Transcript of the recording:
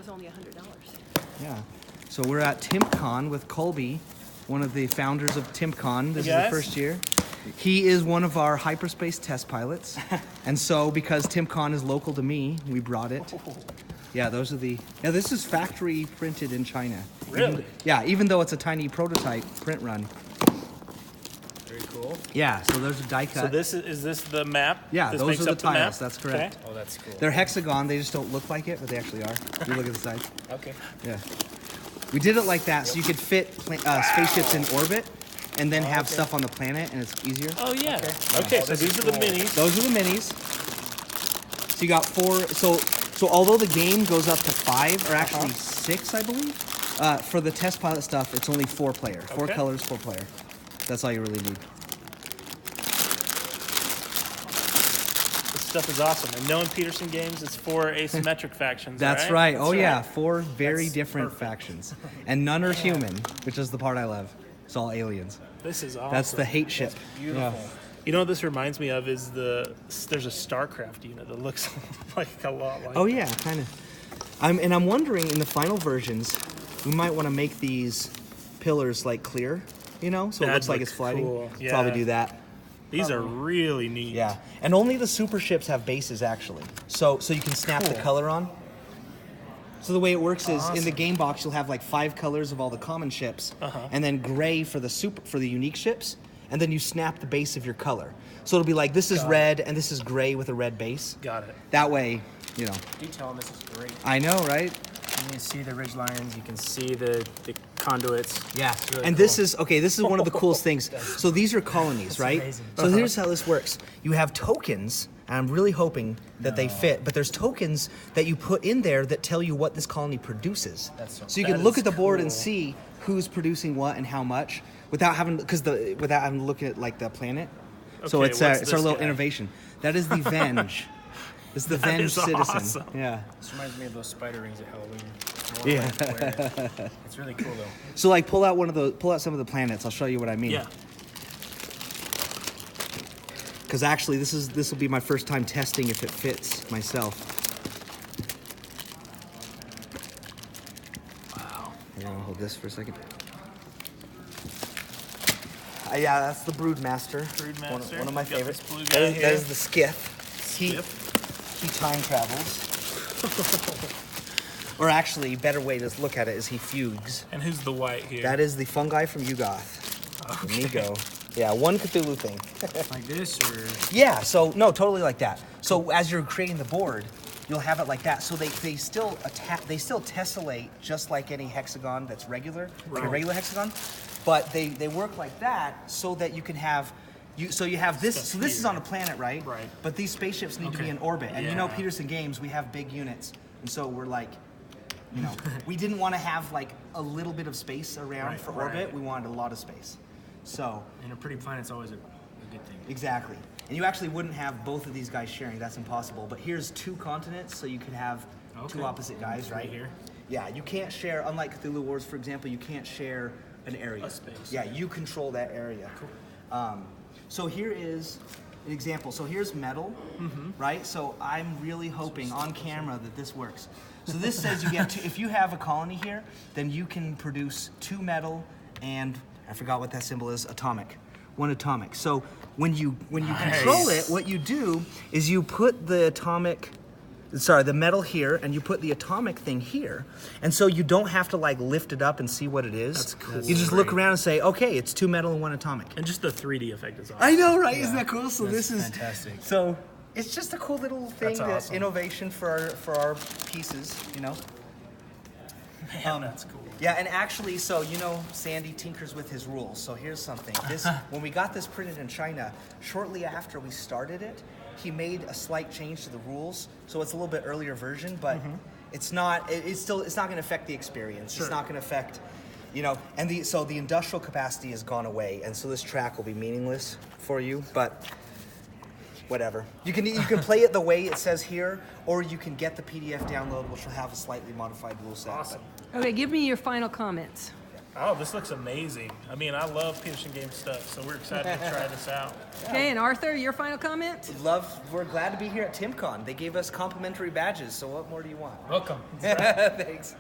was only $100. Yeah. So we're at TimpCon with Colby, one of the founders of TimpCon. This is the first year. He is one of our Hyperspace test pilots. And so because TimpCon is local to me, we brought it. Yeah, those are the... Yeah, this is factory printed in China. Really? Even though it's a tiny prototype print run. Very cool. Yeah, so there's a die cut. So this is this the map? Yeah, this those makes are the up map? tiles. That's correct. Okay. Oh, that's cool. They're hexagon. They just don't look like it, but they actually are. You look at the side. Okay. Yeah. We did it like that so you could fit spaceships in orbit and then have stuff on the planet, and it's easier. Oh, yeah. Okay, so these are the minis. Those are the minis. So you got 4. So although the game goes up to 5, or actually 6, I believe, for the test pilot stuff, it's only 4 player. 4 colors, 4 player. That's all you really need. This stuff is awesome. And knowing Petersen Games, it's 4 asymmetric factions. That's right. Oh, yeah. 4 very different perfect. factions. And none are human, which is the part I love. It's all aliens. This is awesome. That's the hate ship. That's beautiful. Yeah. You know what this reminds me of is there's a StarCraft unit that looks like a lot like yeah, kind of. I'm wondering in the final versions, we might want to make these pillars like clear, so it looks like it's floating. Cool. Yeah. Probably do that. These are really neat. Yeah, and only the super ships have bases actually. So you can snap the color on. So the way it works is in the game box you'll have like 5 colors of all the common ships, and then gray for the unique ships, and then you snap the base of your color. So it'll be like this is red and this is gray with a red base. Got it. That way, Detail on this is great. I know, right? You can see the ridge lines. You can see the conduits. Yeah, really and cool. this is one of the coolest things. So these are colonies, right? amazing. So here's how this works. You have tokens, and I'm really hoping that they fit, but there's tokens that you put in there that tell you what this colony produces. So you can look at the board and see who's producing what and how much without having to look at like the planet. So it's our little innovation. That is the Venge. This is the Venge Citizen. Awesome. Yeah. This reminds me of those spider rings at Halloween. Yeah. It's really cool though. So like pull out some of the planets. I'll show you what I mean. Yeah. Because actually this will be my first time testing if it fits myself. Wow. Here, I'll hold this for a second. Yeah, that's the Broodmaster. Broodmaster. One of my Got favorites. this blue guy That is the Skiff. He time travels. Or actually, better way to look at it is he fugues. And who's the white here? That is the fungi from Yugoth. Okay. Amigo. Yeah, one Cthulhu thing. Like this, or Yeah, so no, totally like that. So as you're creating the board, you'll have it like that. So they still tessellate just like any hexagon that's regular, like a regular hexagon, but they work like that so that you can have. So you have this. So this is on a planet, right? Right. But these spaceships need to be in orbit, and Petersen Games, we have big units, and so we're like, we didn't want to have like a little bit of space around for orbit. We wanted a lot of space. So. and a pretty planet's always a good thing. Exactly. And you actually wouldn't have both of these guys sharing. That's impossible. But here's 2 continents, so you could have 2 opposite guys, right? Here. Yeah, you can't share. Unlike Cthulhu Wars, for example, you can't share an area. A space. Yeah, you control that area. Cool. So here is an example. So here's metal, right? So I'm really hoping on camera that this works. So this says you get 2, if you have a colony here, then you can produce 2 metal and, I forgot what that symbol is, atomic. 1 atomic. So when you control it, what you do is you put the metal here, and you put the atomic thing here, and so you don't have to like lift it up and see what it is. That's cool. You just look around and say, okay, it's 2 metal and 1 atomic. And just the 3D effect is awesome. I know, right? Isn't that cool? So this is fantastic. So it's just a cool little thing, That's awesome. innovation for our pieces, Man, that's cool. Yeah, and actually, so Sandy tinkers with his rules. So here's something. When we got this printed in China, shortly after we started it, he made a slight change to the rules. So it's a little bit earlier version, but it's not going to affect the experience. It's not going to affect, and the industrial capacity has gone away, and so this track will be meaningless for you, but whatever. You can play it the way it says here, or you can get the PDF download, which will have a slightly modified rule set. Awesome. Okay, give me your final comments. Oh, this looks amazing. I mean, I love Petersen Games stuff, so we're excited to try this out. Okay, and Arthur, your final comment? We're glad to be here at TimpCon. They gave us complimentary badges, so what more do you want? Welcome. Thanks.